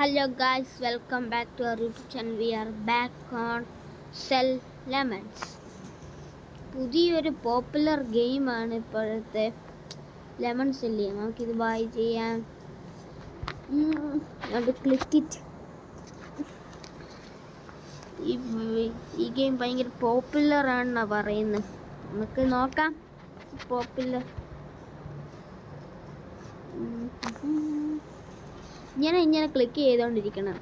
Hello guys, welcome back to our YouTube channel. We are back on Sell Lemons. പുതിയൊരു popular ഗെയിമാണ് ഇപ്പോഴത്തെ lemons അല്ലേ. നമുക്കിത് by ചെയ്യാം. Click it. ഈ ഗെയിം ഭയങ്കര പോപ്പുലർ ആണെന്നാണ് പറയുന്നത്. നമുക്ക് നോക്കാം. പോപ്പുലർ ഇങ്ങനെ ക്ലിക്ക് ചെയ്തുകൊണ്ടിരിക്കണം.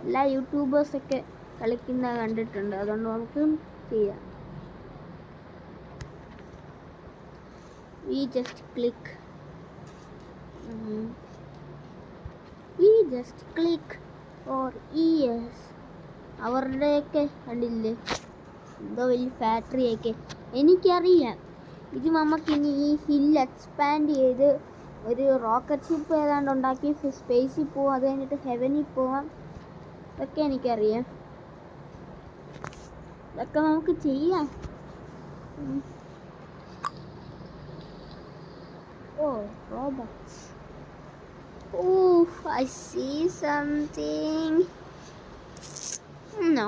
എല്ലാ യൂട്യൂബേഴ്സൊക്കെ കളിക്കുന്ന കണ്ടിട്ടുണ്ട്, അതുകൊണ്ട് നമുക്ക് ചെയ്യാം. We just click or yes. അവരുടെയൊക്കെ കണ്ടില്ലേ, എന്തോ വലിയ ഫാക്ടറിയൊക്കെ. എനിക്കറിയാം, ഇത് നമുക്കിനി ഈ ഹിൽ എക്സ്പാൻഡ് ചെയ്ത് ഒരു റോക്കറ്റ് ഷിപ്പ് ഏതാണ്ട് ഉണ്ടാക്കി സ്പേസിൽ പോവാം, അത് കഴിഞ്ഞിട്ട് ഹെവനിൽ പോവാം. ഇതൊക്കെ എനിക്കറിയാം, ഇതൊക്കെ നമുക്ക് ചെയ്യാം. Robots. I see something. No.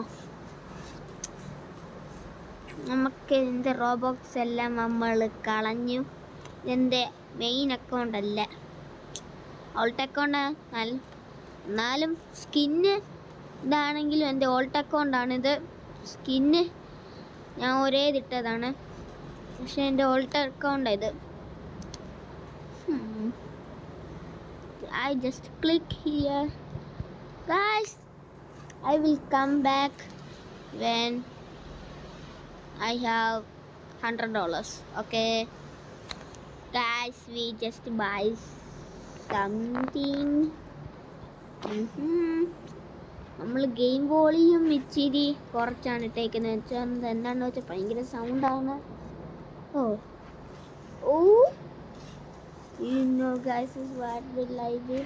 നമുക്ക് ഇതിൻ്റെ റോബോട്ട്സ് എല്ലാം നമ്മൾ കളഞ്ഞു. ഇതിൻ്റെ മെയിൻ അക്കൗണ്ട് അല്ല, ഓൾട്ട് അക്കൗണ്ട്. എന്നാലും സ്കിന്ന് ഇതാണെങ്കിലും എൻ്റെ ഓൾട്ട് അക്കൗണ്ടാണിത്. സ്കിന്ന് ഞാൻ ഒരേ ഇതിട്ടതാണ്, പക്ഷെ എൻ്റെ ഓൾട്ട് അക്കൗണ്ടാണ് ഇത്. I just click here. Guys, I will come back when I have $100. Okay guys, we just buy something. നമ്മൾ ഗെയിം വോളിയും ഇച്ചിരി കുറച്ചാണ് ഇട്ടേക്കുന്നത്. വെച്ചാൽ എന്താണെന്ന് വെച്ചാൽ ഭയങ്കര സൗണ്ടാണ്. You know guys, is what will I do?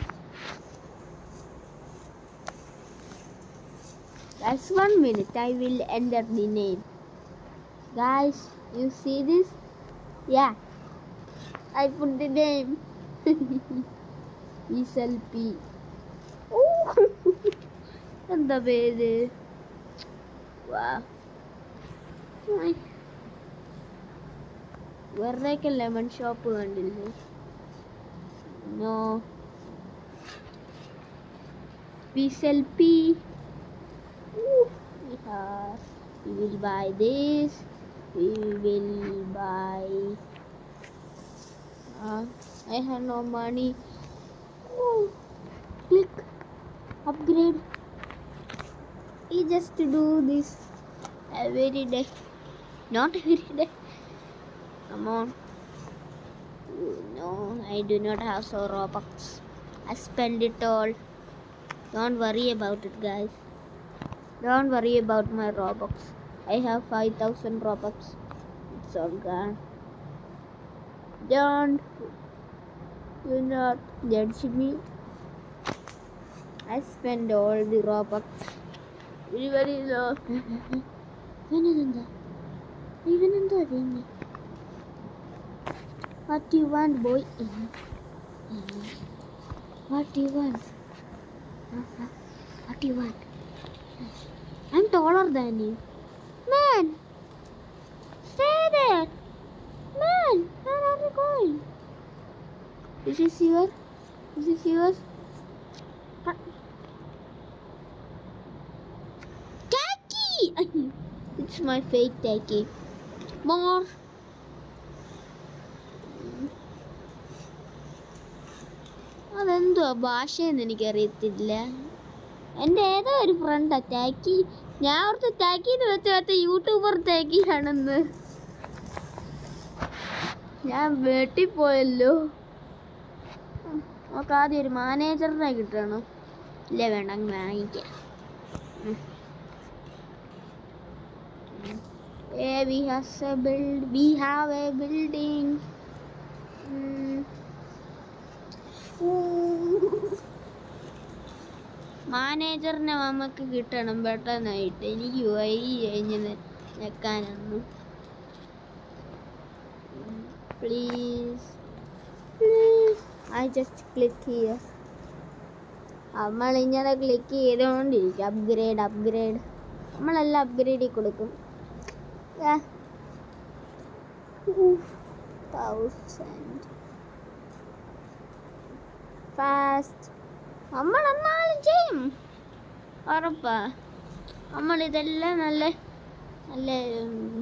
That's 1 minute. I will enter the name. Guys, you see this? Yeah, I put the name. SLP. എന്താ പേര്? വെറുതെയൊക്കെ ലെമൺ ഷോപ്പ് കണ്ടില്ലേ? No. SLP. We will buy this. We will buy. I have no money. Click. Upgrade. We just do this every day. Not every day. Come on. No, I do not have so Robux. I spend it all. Don't worry about it, guys. Don't worry about my Robux. I have 5,000 Robux. It's all gone. Do not judge me. I spend all the Robux. Very low. What do you want, boy? What do you want? What do you want? I'm taller than you. Man! Stay there! Man! Where are you going? This is yours? Tacky! It's my fake tacky. More! അതെന്തോ ഭാഷയെന്ന് എനിക്കറിയത്തില്ല. എൻ്റെ ഏതോ ഒരു front tacky. ഞാൻ ഓർത്ത് ടാക്കിന്ന് വെച്ച YouTuber ടാക്കിയാണെന്ന്. ഞാൻ വെട്ടിപ്പോയല്ലോ. നമുക്ക് ആദ്യം ഒരു മാനേജറിനെ കിട്ടണം. ഇല്ല, വേണ്ട, അങ്ങ് വാങ്ങിക്കാം. We have a building. മാനേജറിനെ നമുക്ക് കിട്ടണം പെട്ടെന്നായിട്ട്. എനിക്ക് ഇങ്ങനെ നിൽക്കാനൊന്നും. Please I just click here. നമ്മളിങ്ങനെ ക്ലിക്ക് ചെയ്തുകൊണ്ടിരിക്കും. അപ്ഗ്രേഡ് നമ്മളെല്ലാം അപ്ഗ്രേഡ് കൊടുക്കും. 1000 ഫാസ്റ്റ് നമ്മളെന്നാലും ചെയ്യും, ഉറപ്പാ. നമ്മളിതെല്ലാം നല്ല നല്ല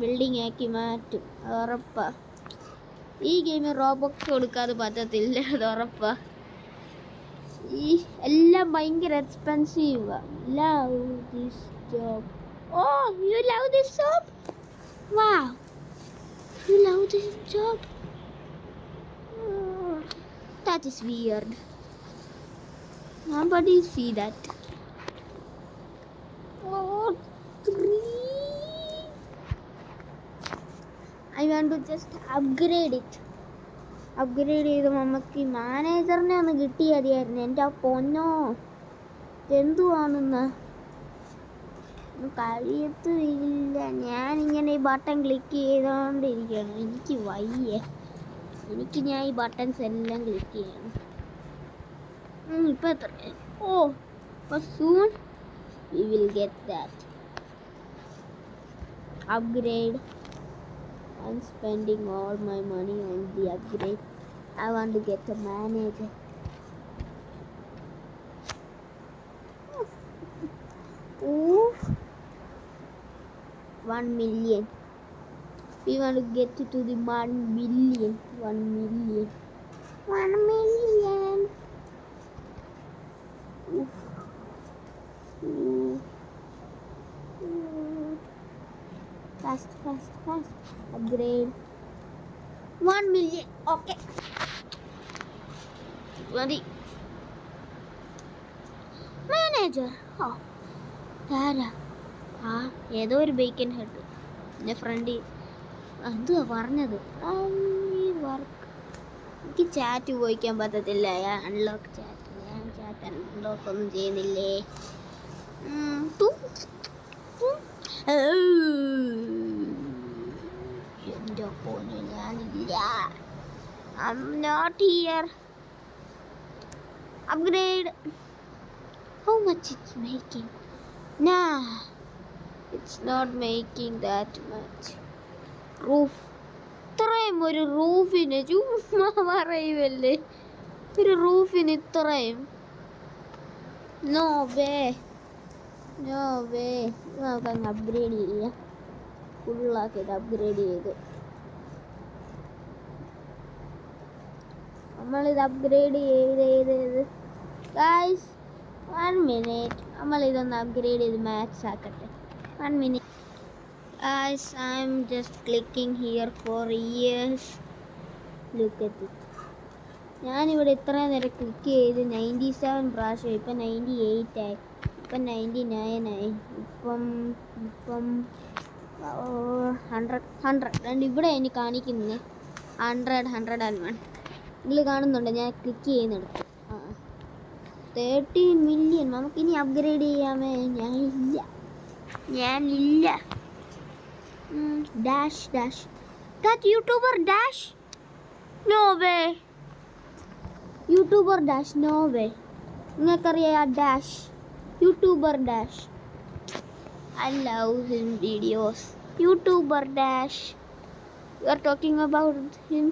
ബിൽഡിംഗ് ആക്കി മാറ്റും, ഉറപ്പാ. ഈ ഗെയിമിൽ റോബോക്സ് കൊടുക്കാതെ പറ്റത്തില്ല, അത് ഉറപ്പാ. ഈ എല്ലാം ഭയങ്കര എക്സ്പെൻസീവാ. Love this job. Oh you love this job? Wow, you love this job? That is weird. Nobody see that. Oh, 3. I want to just upgrade it. Upgrade ചെയ്ത് നമുക്ക് മാനേജറിനെ ഒന്ന് കിട്ടിയാൽ മതിയായിരുന്നു. എൻ്റെ ആ പൊന്നോ, എന്തുവാണെന്ന് കഴിയത്തില്ല. ഞാനിങ്ങനെ ഈ ബട്ടൺ ക്ലിക്ക് ചെയ്തുകൊണ്ടിരിക്കുകയാണ്. എനിക്ക് വയ്യ. ഞാൻ ഈ ബട്ടൺസ് എല്ലാം ക്ലിക്ക് ചെയ്യണം. ഇപ്പം എത്ര? ഓ, അപ്പോൾ soon we will get that upgrade. I'm spending all my money on the upgrade. I want to get a manager. Ooh, 1 million. We want to get to the 1 million. 1 million. 1 million. Oof. Oof. Fast. Upgrade. 1 million. Okay. Ready. Manager. Oh. Dara. ഏതോ ഒരു bacon head എൻ്റെ front എന്തുവാ പറഞ്ഞത്? Work. എനിക്ക് chat ഉപയോഗിക്കാൻ പറ്റത്തില്ല. Unlock chat. ഞാൻ chat unlock ഒന്നും ചെയ്യുന്നില്ലേ? എൻ്റെ ഫോണ് ഞാനില്ല. I'm not here. Upgrade. How much it's making? Nah, it's not making that much. Roof. ഇത്രയും ഒരു റൂഫിന് ചുമ്മാ പറയുമല്ലേ? ഒരു റൂഫിന് ഇത്രയും? No way. നമുക്കങ്ങ് അപ്ഗ്രേഡ് ചെയ്യാം. ഫുള്ളാക്കിയിട്ട് അപ്ഗ്രേഡ് ചെയ്ത് നമ്മളിത് അപ്ഗ്രേഡ് ചെയ്ത് ഗൈസ് 1 minute. നമ്മളിതൊന്ന് അപ്ഗ്രേഡ് ചെയ്ത് മാക്സ് ആക്കട്ടെ. 1 minute. Guys, I'm just clicking here for years. Look at it. ഞാനിവിടെ ഇത്ര നേരം ക്ലിക്ക് ചെയ്ത് 97 പ്രാവശ്യം. ഇപ്പം 98 ആയി. ഇപ്പം 99 ആയി. ഇപ്പം 100. രണ്ട് ഇവിടെ എനിക്ക് കാണിക്കുന്നത് 100, 101. നിങ്ങൾ കാണുന്നുണ്ട് ഞാൻ ക്ലിക്ക് ചെയ്യുന്നുണ്ട്. 13 million. നമുക്കിനി അപ്ഗ്രേഡ് ചെയ്യാമേ? ഞാനില്ല. Dash. That YouTuber Dash? No way. YouTuber Dash, no way. നിങ്ങൾക്കറിയാം dash? YouTuber Dash. I love his videos. YouTuber Dash. You are talking about him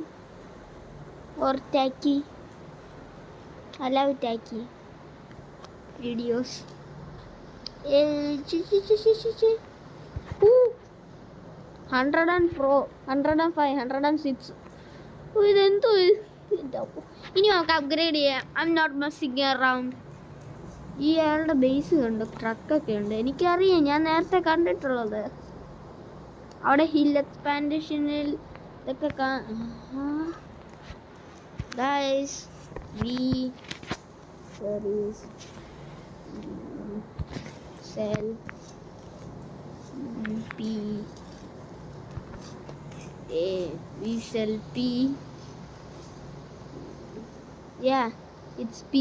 or Taki? I love Taki videos. 104, 105, 106. ഇതെന്തോ ഇനി നമുക്ക് upgrade ചെയ്യാം. I am not messing around. ഈ ആളുടെ base കണ്ടു, ട്രക്കൊക്കെ ഉണ്ട്. എനിക്കറിയാം, ഞാൻ നേരത്തെ കണ്ടിട്ടുള്ളത്. അവിടെ ഹിൽ എക്സ്പാൻഷനിൽ ഇതൊക്കെ guys sell P. We sell P. Yeah, it's P.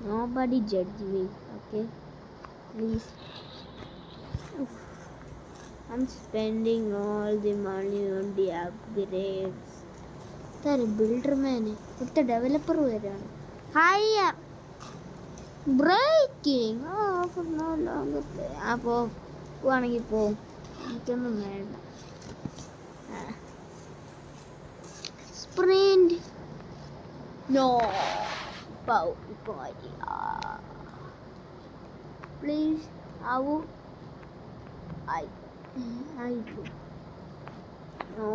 Nobody judge me, okay? Please. I'm spending all the money on the upgrades. That builder man, the developer. Higher. Braking for no longer play. അപ്പോൾ പോവാണെങ്കിൽ പോവും, എനിക്കൊന്നും വേണ്ട. Sprint no please ആവൂ. ആയി ആയിപ്പോ no.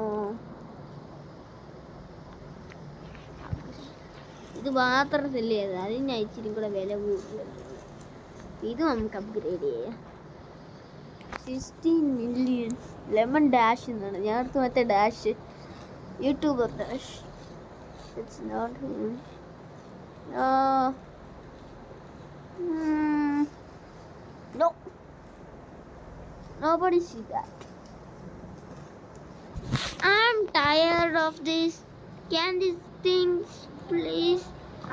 ഇത് മാത്രം സെല്ല് ചെയ്തത്, അതിന് ഇച്ചിരി കൂടെ വില കൂടുതലാണ്. ഇത് നമുക്ക് അപ്ഗ്രേഡ് ചെയ്യാം. 16 million ലെമൺ ഡാഷ് എന്നാണ്. ഞാൻ അടുത്ത് മറ്റേ dash YouTuber dash. It's not him. No, nobody see that. I'm tired of this. Can these things please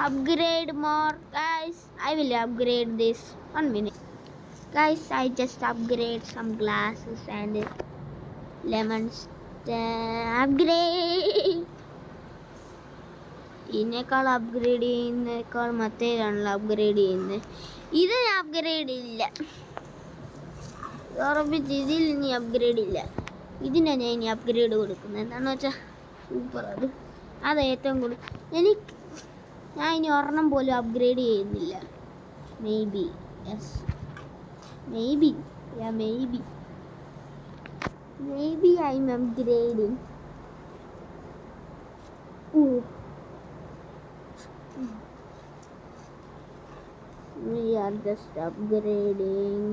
upgrade more? Guys, I will upgrade this. 1 minute. Guys, I just upgrade some glasses and lemons. Upgrade. ഇതിനേക്കാൾ upgrade ചെയ്യുന്നേക്കാൾ മറ്റേതാണല്ലോ upgrade ചെയ്യുന്നത്. ഇത് ഞാൻ upgrade ഇല്ല, ഉറപ്പിച്ച് ഇതിൽ ഇനി upgrade ഇല്ല. ഇതിനാണ് ഞാൻ ഇനി അപ്ഗ്രേഡ് കൊടുക്കുന്നത്. എന്താണെന്ന് വെച്ചാൽ സൂപ്പർ, അത് ഏറ്റവും കൂടുതൽ ഞാൻ ഇനി ഒരെണ്ണം പോലും അപ്ഗ്രേഡ് ചെയ്യുന്നില്ല. Maybe I'm upgrading. We are just upgrading.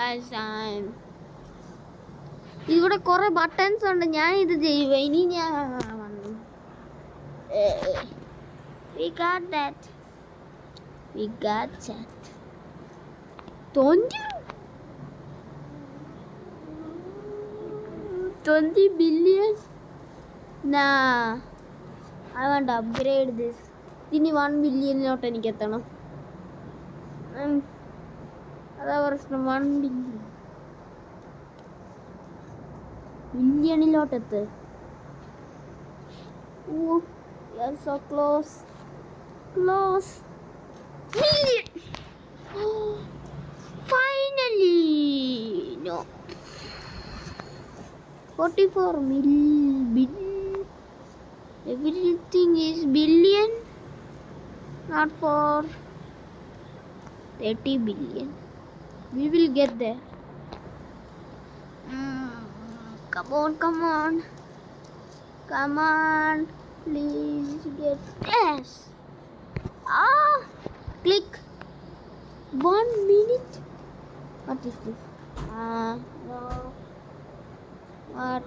As I'm ഇവിടെ കുറെ ബട്ടൺസ് ഉണ്ട്, ഞാൻ ഇത് ചെയ്യുക. ഇനി ഞാൻ we got that 20 billion. Nah, I want to upgrade this. ഇനി 1 ബില്യണിലോട്ട് എനിക്ക് എത്തണം. അതാ പ്രശ്നം, 1 ബില്യണിലോട്ട് എത്ത്. We are so close. Million. Finally. No. 44 billion. Everything is billion, not for 30 billion. We will get there. Come on, please get yes. Click. 1 minute. What is this? No. What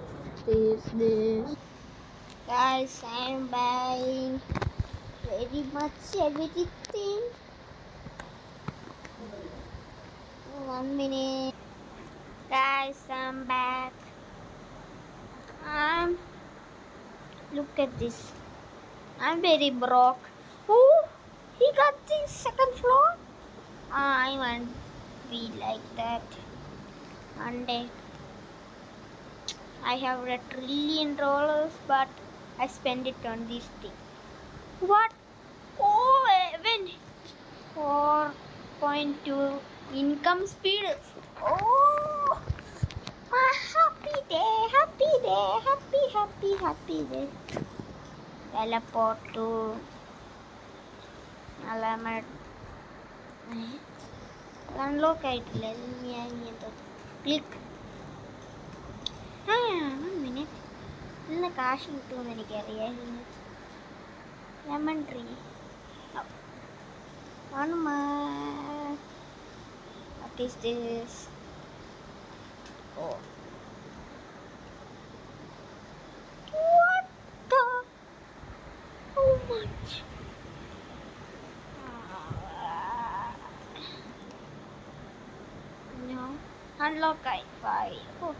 is this? Guys, I'm buying very much everything. 1 minute. Guys, I'm back. Look at this. I'm very broke. Oh, he got the second floor. I want to be like that one day. I have $1 trillion, but I spend it on this thing. What? Oh, even 4.2 income speed. Oh, my happy day. Teleport to Alamat. Unlock it. Click. 1 minute. നല്ല കാശ് കിട്ടുമെന്ന് എനിക്കറിയാം. Lemon tree. What is this? Oh. What the? How much? No. Unlock Wi-Fi. Oh.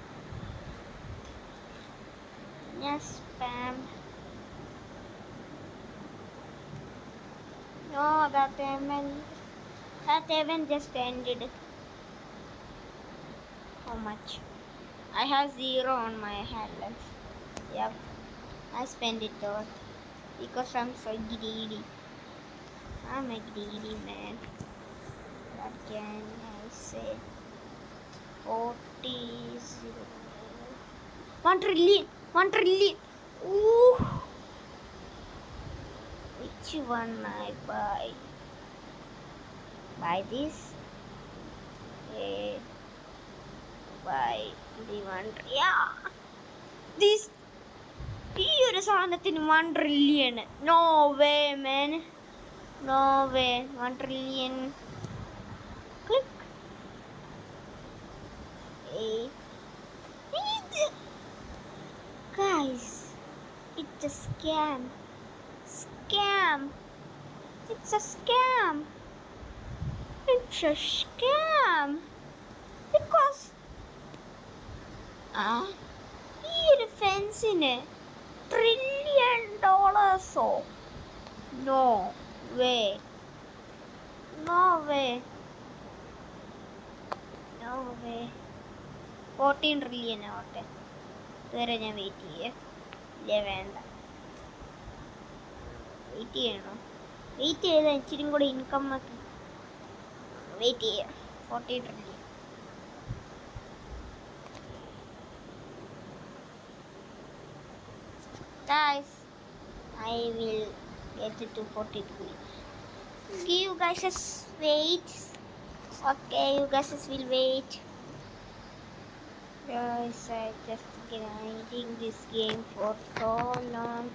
Yes, spam. No, that event just ended. How much? I have 0 on my balance. Yep, I spent it all. because I'm so greedy. I'm a greedy man. What can I say? 40 zero. 1 trillion. 1 trillion. Ooh. Which one I buy? Buy this? Okay. Buy the one. Yeah. This. ഈ ഒരു സാധനത്തിന് 1 trillion. No way, man. No way. 1 trillion. Click. Hey. Guys, it's a scam. Scam. It's a scam. It's a scam. Because ഈ ഒരു ഫെൻസിന് $1 trillion. No way. No way. No way. 14 trillion ആവട്ടെ. ഇതുവരെ ഞാൻ wait ചെയ്യേ. ഇല്ലേ വേണ്ട. വെയിറ്റ് ചെയ്യണോ? Wait ചെയ്താൽ ഇച്ചിരി കൂടി ഇൻകം ഒക്കെ വെയിറ്റ് ചെയ്യാം. 14 trillion. Guys, I will get it to 40 trillion. Okay, you guys just wait. Okay, you guys just will wait. Guys, I just grinding this game for so long.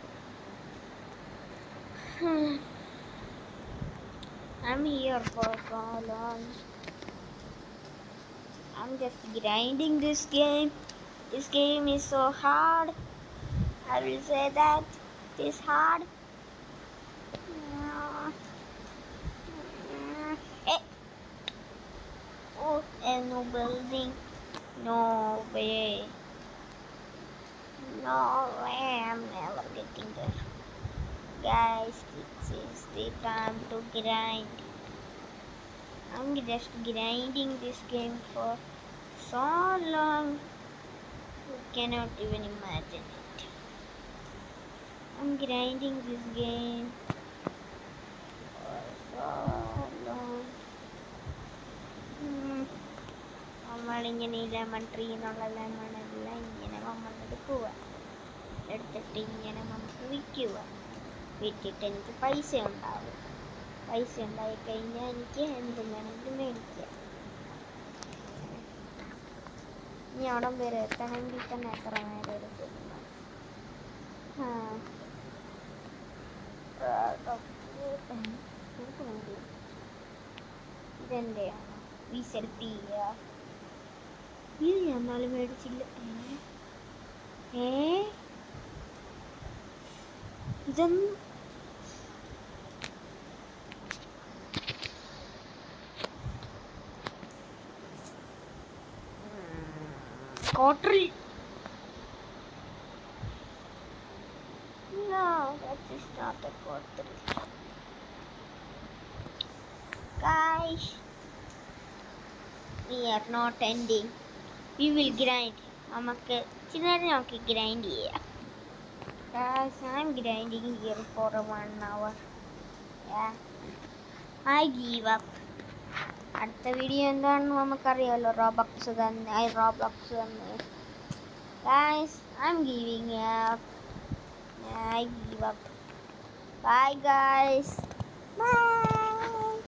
I'm here for so long. I'm just grinding this game. This game is so hard. I will say that it is hard. Oh, and no building. No way. No way. I'm never getting there. Guys, this is the time to grind. I'm just grinding this game for so long. You cannot even imagine it. I'm grinding this game for so long. നമ്മളിങ്ങനെ ഈ lemon tree എന്നുള്ള ലെമണെല്ലാം ഇങ്ങനെ നമ്മളെടുക്കുക. എടുത്തിട്ട് ഇങ്ങനെ നമുക്ക് വിൽക്കുക. വിറ്റിട്ട് എനിക്ക് പൈസ ഉണ്ടാവും. പൈസ ഉണ്ടായിക്കഴിഞ്ഞാൽ എനിക്ക് എന്ത് വേണമെങ്കിലും മേടിക്കാം. ഇനി അവിടം വരെ എത്തണമെങ്കിൽ തന്നെ എത്ര നേരം എടുക്കും? ഇതെന്റെയാണോ? ഈ സെൽഫി ചെയ്യുക. ഇത് ഞാൻ എന്നാലും മേടിച്ചില്ല. ഇതൊന്നും cautery. No, that is not a quarter. Guys, we are not ending. We will grind. നമുക്ക് ചിന്നേരം നമുക്ക് ഗ്രൈൻഡ് ചെയ്യാം. Guys, I'm grinding here for 1 hour. Yeah, I give up. അടുത്ത വീഡിയോ എന്താണെന്ന് നമുക്കറിയാമല്ലോ. റോബക്സ് തന്നെ. Guys, I'm giving up. I give up. Bye guys.